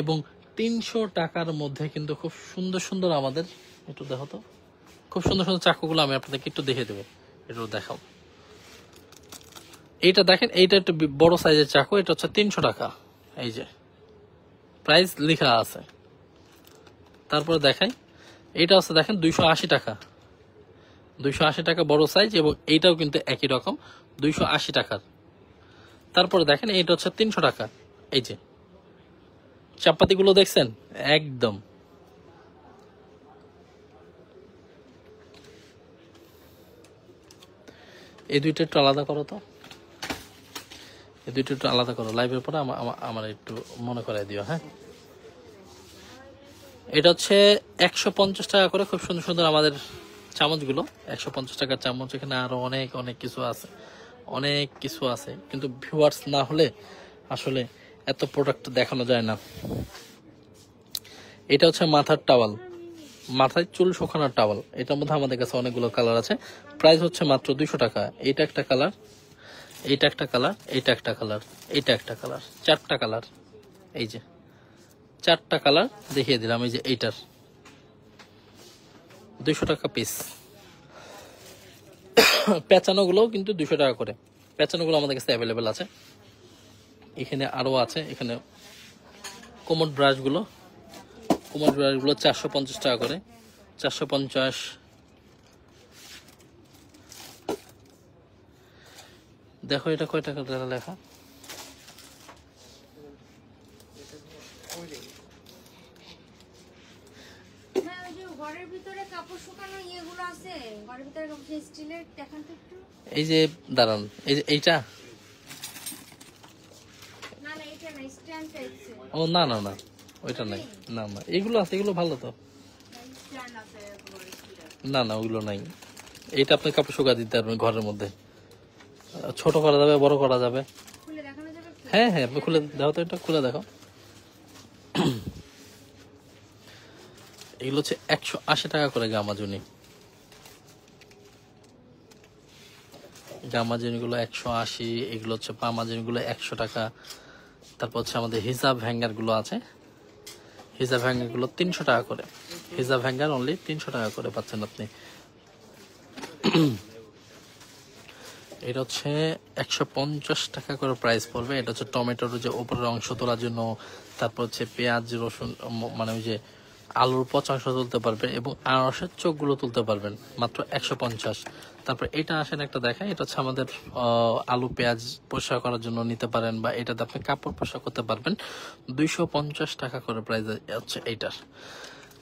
এবং 300 টাকার মধ্যে কিন্তু খুব সুন্দর সুন্দর আমাদের, একটু দেখো তো, খুব সুন্দর সুন্দর চাকুগুলো আমি আপনাদেরকে একটু দেখে দেবো, একটু দেখাও। এইটা দেখেন, এইটা একটু বড় সাইজের চাকু, এটা হচ্ছে 300 টাকা, এই যে প্রাইস লেখা আছে। তারপরে দেখাই, এইটা হচ্ছে দেখেন 280 টাকা, 280 টাকা বড় সাইজ, এবং এইটাও কিন্তু একই রকম 280 টাকার। তারপরে দেখেন, এইটা হচ্ছে 300 টাকা। এই যে চাপাতিগুলো দেখছেন, একদম এই দুইটা একটু আলাদা করো তো, এই দুইটা একটু আলাদা করো, লাইভের পরে আমার একটু মনে করাই দিও। হ্যাঁ, এটা হচ্ছে 150 টাকা করে। খুব সুন্দর সুন্দর আমাদের চামচগুলো, 150 টাকার চামচ। এখানে আরো অনেক অনেক কিছু আছে, অনেক কিছু আছে, কিন্তু ভিউয়ার্স না হলে আসলে এত প্রোডাক্ট দেখানো যায় না। এটা হচ্ছে মাথার টাওয়াল, মাথায় চুল শুকানোর টাওয়াল। এটার মধ্যে আমাদের কাছে অনেকগুলো কালার আছে, প্রাইস হচ্ছে মাত্র 200 টাকা। এইটা একটা কালার, এইটা একটা কালার, এইটা একটা কালার, এইটা একটা কালার, 4টা কালার। এই যে 4টা কালার দেখিয়ে দিলাম। এই যে এইটার 200 টাকা পিস। পেঁচানো গুলোও কিন্তু 200 টাকা করে। পেঁচানো গুলো আমাদের কাছে অ্যাভেলেবেল আছে। এখানে আরো আছে, এখানে কোমর ব্রাশ গুলো, 450 টাকা করে, 450। দেখো এটা কয় টাকা লেখা, এই যে দাঁড়ান, এই যে এইটা, ও না না না, ওইটা নাই, না না, এগুলো আছে, এগুলো ভালো তো। না না, ওগুলো নাই। এইটা আপনি কাপড় শুকা দিতে পারবেন ঘরের মধ্যে, ছোট করা যাবে, বড় করা যাবে। হ্যাঁ হ্যাঁ, আপনি খুলে দেখো তো, এটা খুলে দেখো। এগুলো হচ্ছে 180 টাকা করে গামাজুনি। গামাজুনি গুলো 180, এগুলো হচ্ছে পামাজুনি গুলো 100 টাকা। তারপর হচ্ছে আমাদের হিজাব হ্যাঙ্গার গুলো আছে, হিজাব হ্যাঙ্গার গুলো 300 টাকা করে। হিজাব হ্যাঙ্গার অনলি 300 টাকা করে পাচ্ছেন আপনি। এটা হচ্ছে 150 টাকা করে প্রাইস পড়বে। এটা হচ্ছে টমেটোর যে উপরের অংশ তোলার জন্য, তারপর হচ্ছে পেঁয়াজ রসুন, মানে ওই যে আলুর পচা অংশ তুলতে পারবেন, এবং আনারসের চোখগুলো তুলতে পারবেন মাত্র 150। তারপর এটা আসেন একটা দেখায়, এটা হচ্ছে আমাদের আলু পেঁয়াজ পরিষ্কার করার জন্য নিতে পারেন, বা এটাতে আপনি কাপড় পরিষ্কার করতে পারবেন। 250 টাকা করে প্রাইস হচ্ছে এইটার।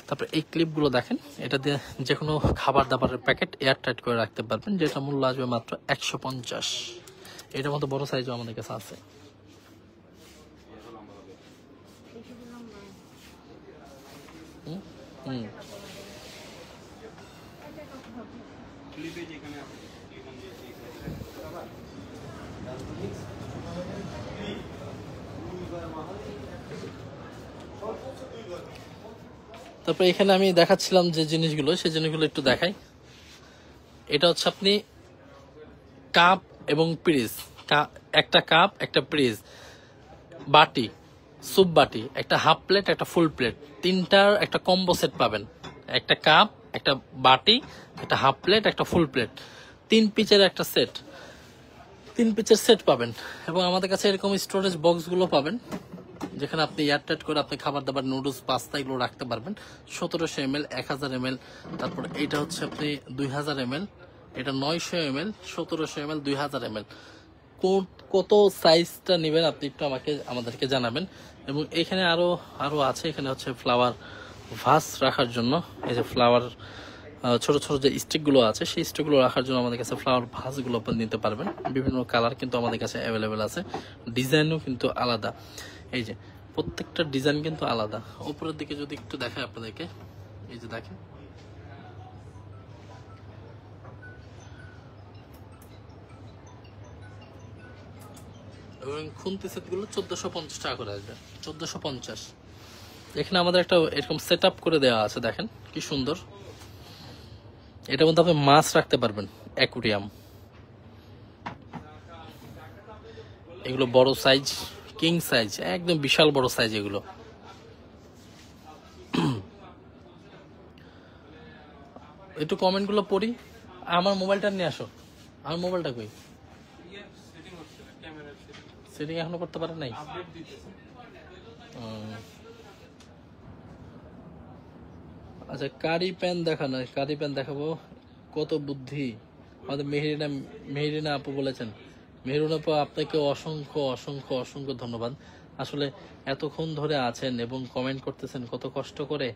তারপর এই ক্লিপগুলো দেখেন, এটা দিয়ে যে কোনো খাবার দাবারের প্যাকেট এয়ার টাইট করে রাখতে পারবেন, যেটা মূল্য আসবে মাত্র 150। এটার মতো বড় সাইজও আমাদের কাছে আছে। তারপর এখানে আমি দেখাচ্ছিলাম যে জিনিসগুলো, সেই জিনিসগুলো একটু দেখাই। এটা হচ্ছে আপনি কাপ এবং পিরিজ, একটা কাপ, একটা পিরিজ, বাটি, স্যুপ বাটি, একটা হাফ প্লেট, একটা ফুল প্লেট, তিনটার একটা কম্বো সেট পাবেন। একটা কাপ, একটা বাটি, একটা হাফ প্লেট, একটা ফুল প্লেট, 3 পিচের একটা সেট, 3 পিচের সেট পাবেন। এবং আমাদের কাছে এরকম স্টোরেজ বক্সগুলো পাবেন, যেখানে আপনি এয়ারটাইট করে আপনি খাবার দাবার নুডলস পাস্তা এগুলো রাখতে পারবেন। 1700 ml, 1000 ml, তারপর এটা হচ্ছে আপনি 2000 ml, এটা 900 ml, 1700 ml, 2000 ml। কত সাইজটা নেবেন আপনি একটু আমাদেরকে জানাবেন। এবং এখানে আরো আছে, এখানে হচ্ছে ফ্লাওয়ার ভাস রাখার জন্য, এই যে ফ্লাওয়ার ছোট ছোট যে স্টিকগুলো আছে সেই স্টিকগুলো রাখার জন্য আমাদের কাছে ফ্লাওয়ার ভাসগুলো আপনি নিতে পারবেন। বিভিন্ন কালার কিন্তু আমাদের কাছে অ্যাভেলেবেল আছে, ডিজাইনও কিন্তু আলাদা। এই যে প্রত্যেকটা ডিজাইন কিন্তু আলাদা। উপরের দিকে যদি একটু দেখায় আপনাদেরকে, এই যে দেখেন এবং খুন্তি সেটগুলো 1450 টাকা করে আসবে, 1450। এখানে আমাদের একটা এরকম সেট আপ করে দেওয়া আছে, দেখেন কি সুন্দর। এটার মধ্যে আপনি মাছ রাখতে পারবেন, অ্যাকুরিয়াম। এগুলো বড় সাইজ, কিং সাইজ, একদম বিশাল বড় সাইজ এগুলো। একটু কমেন্টগুলো পড়ি। আমার মোবাইলটা নিয়ে আসো, আমার মোবাইলটা কই? সেটিং এখনো করতে পারেন নাই? আচ্ছা, কারি প্যান দেখানো, কারি প্যান দেখাবো। কত বুদ্ধি আমাদের মেহেরিনা আপু বলেছেন। মেহেরিনা আপু, আপনাকে অসংখ্য অসংখ্য অসংখ্য ধন্যবাদ। আসলে এতক্ষণ ধরে আছেন এবং কমেন্ট করতেছেন কত কষ্ট করে,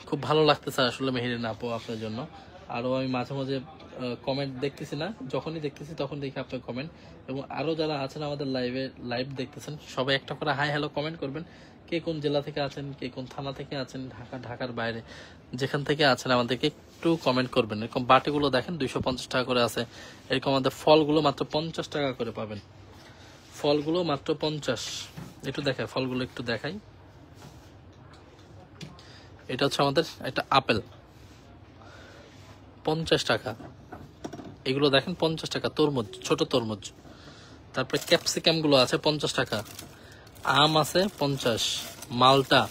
খুব ভালো লাগতেছে আসলে মেহেরিনা আপু আপনার জন্য। আরও আমি মাঝে মাঝে কমেন্ট দেখতেছি না, যখনই দেখতেছি তখন দেখি আপনার কমেন্ট। এবং আরও যারা আছেন আমাদের লাইভ দেখতেছেন, সবাই একটা করে হাই হ্যালো কমেন্ট করবেন। কে কোন জেলা থেকে আছেন, কে কোন থানা থেকে আছেন, ঢাকার বাইরে যেখান থেকে আছেন আমাদেরকে একটু কমেন্ট করবেন। এরকম বাটিগুলো দেখেন 250 টাকা করে আছে। এরকম আমাদের ফলগুলো মাত্র 50 টাকা করে পাবেন, ফলগুলো মাত্র 50। একটু দেখাই ফলগুলো, একটু দেখাই। এটা হচ্ছে আমাদের একটা আপেল, 50 টাকা। এগুলো দেখেন 50 টাকা। তরমুজ, ছোট তরমুজ। তারপরে ক্যাপসিকাম গুলো আছে 50 টাকা। আম আছে 50, মালটা।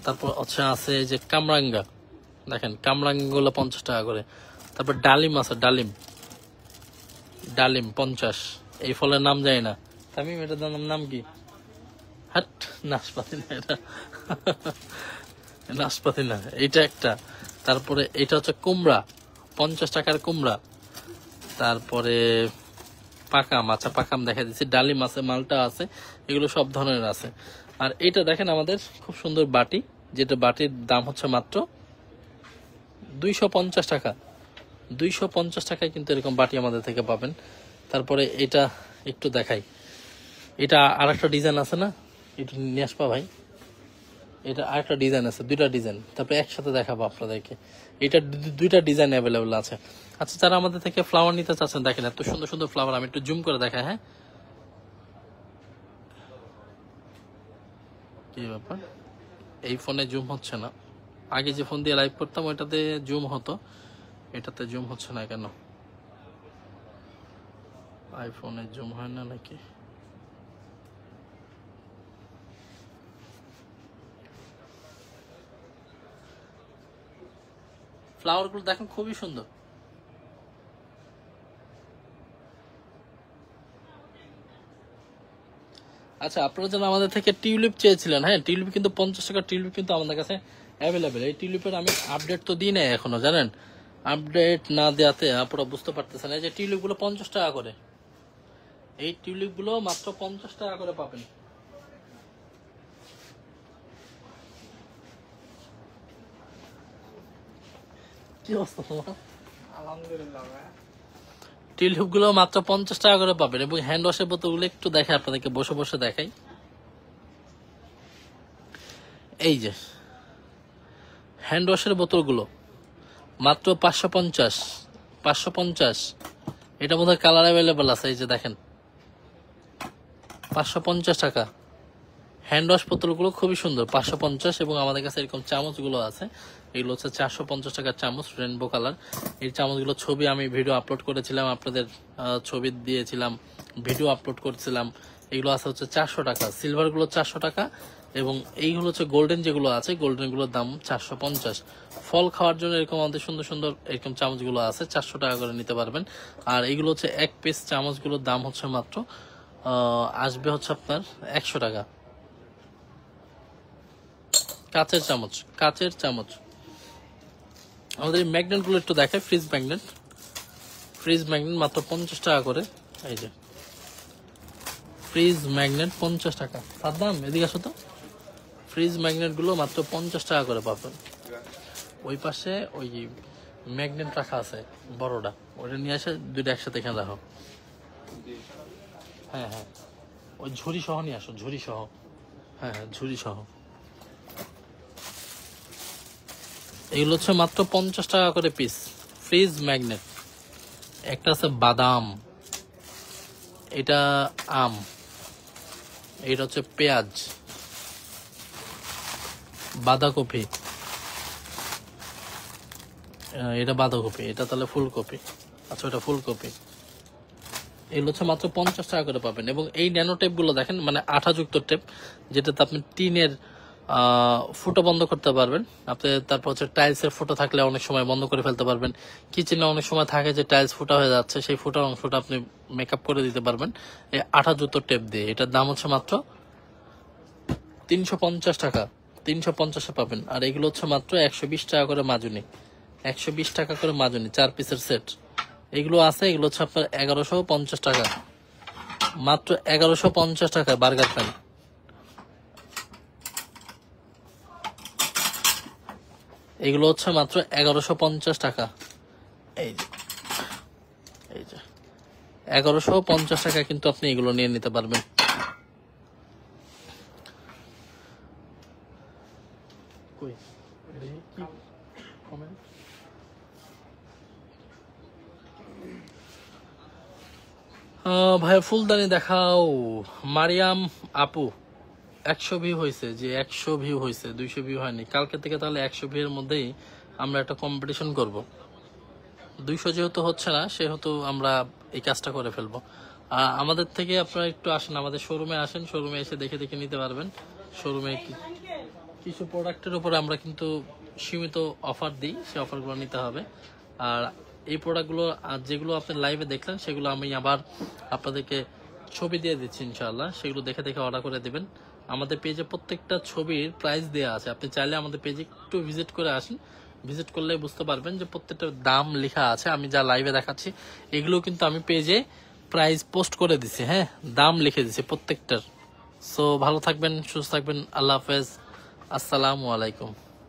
তারপর আছে যে কামরাঙ্গা, দেখেন কামরাঙ্গা গুলো 50 টাকা করে। তারপর ডালিম আছে, ডালিম 50। এই ফলের নাম জানি না, তামিম এটার নাম কি? হাট, নাশপাতি না এটা, নাশপাতি না, এটা একটা। তারপরে এটা হচ্ছে কুমড়া, 50 টাকার কুমড়া। তারপরে পাকাম, আচ্ছা পাকাম দেখা দিচ্ছি। ডালিম আছে, মালটা আছে, এগুলো সব ধরনের আছে। আর এটা দেখেন আমাদের খুব সুন্দর বাটি, যেটা বাটির দাম হচ্ছে মাত্র 250 টাকা। 250 টাকায় কিন্তু এরকম বাটি আমাদের থেকে পাবেন। তারপরে এটা একটু দেখাই, এটা আর একটা ডিজাইন আছে না, একটু নিয়ে আসবা ভাই। এটা আরেকটা ডিজাইন আছে, দুইটা ডিজাইন, তারপরে একসাথে দেখাবো আপনাদেরকে। এটা দুইটা ডিজাইন অ্যাভেলেবেল আছে। আচ্ছা, যারা আমাদের থেকে ফ্লাওয়ার নিতে চাচ্ছেন, দেখেন এত সুন্দর সুন্দর ফ্লাওয়ার। আমি একটু জুম করে দেখাই। হ্যাঁ, কি ব্যাপার, এই ফোনে জুম হচ্ছে না? আগে যে ফোন দিয়ে লাইভ করতাম ওইটাতে জুম হতো, এটাতে জুম হচ্ছে না কেন? আইফোনে জুম হয় না নাকি? ফ্লাওয়ার গুলো দেখেন খুবই সুন্দর। আচ্ছা, আপনারা যেন আমাদের থেকে টিউলিপ চেয়েছিলেন, হ্যাঁ টিউলিপ কিন্তু 50 টাকা টিউলিপ কিন্তু আমাদের কাছে অ্যাভেলেবেল। এই টিউলিপের আমি আপডেট তো দিই নাই এখনো, জানেন। আপডেট না দেওয়াতে আপনারা বুঝতে পারতেছেন। এই যে টিউলিপ গুলো 50 টাকা করে, এই টিউলিপ গুলো মাত্র 50 টাকা করে পাবেন। কি অবস্থা তোমার? আলহামদুলিল্লাহ। টিউলিপ গুলো মাত্র 50 টাকা করে পাবেন। এবং হ্যান্ড ওয়াশের বোতলগুলো একটু দেখাই আপনাদেরকে, বসে বসে দেখাই। এই যে হ্যান্ড ওয়াশের বোতলগুলো মাত্র 550, 550। এটা বোধহয় কালার অ্যাভেলেবেল আছে, এই যে দেখেন 550 টাকা। হ্যান্ড ওয়াশ বোতলগুলো খুবই সুন্দর, 550। এবং আমাদের কাছে এরকম চামচগুলো আছে, এগুলো হচ্ছে 450 টাকার চামচ, রেনবো কালার। এই চামচগুলো ছবি আমি ভিডিও আপলোড করেছিলাম, আপনাদের ছবি দিয়েছিলাম, ভিডিও আপলোড করছিলাম। এগুলো আছে হচ্ছে 400 টাকা। সিলভারগুলো 400 টাকা। এবং এইগুলো হচ্ছে গোল্ডেন, যেগুলো আছে গোল্ডেনগুলোর দাম 450। ফল খাওয়ার জন্য এরকম আমাদের সুন্দর সুন্দর এরকম চামচগুলো আছে, 400 টাকা করে নিতে পারবেন। আর এগুলো হচ্ছে এক পিস চামচগুলোর দাম হচ্ছে মাত্র আসবে হচ্ছে আপনার 100 টাকা। কাচের চামচ, কাচের চামচ। আমাদের এই ম্যাগনেট গুলো একটু দেখায়, ফ্রিজ ম্যাগনেট, ফ্রিজ ম্যাগনেট মাত্র 50 টাকা করে। এই যে ফ্রিজ ম্যাগনেট 50 টাকা। সাদ্দাম এদিকে আসো তো, ফ্রিজ ম্যাগনেট গুলো মাত্র 50 টাকা করে পাবেন। ওই পাশে ওই ম্যাগনেট রাখা আছে বড়টা, ওটা নিয়ে আসে দুইটা একসাথে এখানে রাখো। হ্যাঁ হ্যাঁ, ওই ঝুড়ি সহ নিয়ে আসো, ঝুড়ি সহ। হ্যাঁ হ্যাঁ, ঝুড়ি সহ। এগুলো হচ্ছে মাত্র 50 টাকা করে পিস ফ্রিজ ম্যাগনেট। একটা আছে বাদাম, এটা আম, এটা হচ্ছে পেঁয়াজ, বাঁধাকপি, এটা বাঁধাকপি, এটা তাহলে ফুলকপি। আচ্ছা, এটা ফুলকপি। এগুলো হচ্ছে মাত্র 50 টাকা করে পাবেন। এবং এই ন্যানো টেপ গুলো দেখেন, মানে আঠাযুক্ত টেপ, যেটাতে আপনি টিনের ফুটো বন্ধ করতে পারবেন। আপনি তারপর হচ্ছে টাইলসের ফুটো থাকলে অনেক সময় বন্ধ করে ফেলতে পারবেন। কিচেনে অনেক সময় থাকে যে টাইলস ফুটা হয়ে যাচ্ছে, সেই ফুটার অংশটা আপনি মেকআপ করে দিতে পারবেন এই আঠাযুক্ত টেপ দিয়ে। এটার দাম হচ্ছে মাত্র 350 টাকা, 350 পাবেন। আর এগুলো হচ্ছে মাত্র 120 টাকা করে মাজুনি, 120 টাকা করে মাজুনি, 4 পিসের সেট। এগুলো আছে, এগুলো হচ্ছে আপনার 1150 টাকা, মাত্র 1150 টাকা বার্গার প্যান। এগুলো হচ্ছে মাত্র 1150 টাকা। এই যে, এই যে 1150 টাকা কিন্তু আপনি এগুলো নিয়ে নিতে পারবেন। ভাইয়া ফুলদানি দেখাও। মারিয়াম আপু 100 ভিউ হয়েছে, যে 100 ভিউ হয়েছে, 200 ভিউ হয়নি। কালকে থেকে তাহলে 100 ভিউ এর মধ্যেই আমরা একটা কম্পিটিশন করব। 200 যেহেতু হচ্ছে না, সেহেতু আমরা এই কাজটা করে ফেলবো। আমাদের থেকে আপনারা একটু আসেন, আমাদের শোরুমে আসেন, শোরুমে এসে দেখে দেখে নিতে পারবেন। শোরুমে কিছু প্রোডাক্টের উপরে আমরা কিন্তু সীমিত অফার দিই, সেই অফারগুলো নিতে হবে। আর এই প্রোডাক্টগুলো যেগুলো আপনি লাইভে দেখলেন, সেগুলো আমি আবার আপনাদেরকে ছবি দিয়ে দিচ্ছি ইনশাআল্লাহ, সেগুলো দেখে দেখে অর্ডার করে দেবেন। আমাদের পেজে প্রত্যেকটা ছবির প্রাইস দেওয়া আছে, আপনি চাইলে আমাদের পেজে একটু ভিজিট করে আসেন। ভিজিট করলে বুঝতে পারবেন যে প্রত্যেকটার দাম লেখা আছে। আমি যা লাইভে দেখাচ্ছি এগুলো কিন্তু আমি পেজে প্রাইস পোস্ট করে দিছি, হ্যাঁ, দাম লিখে দিছি প্রত্যেকটার। সো ভালো থাকবেন, সুস্থ থাকবেন, আল্লাহ হাফেজ, আসসালামু আলাইকুম।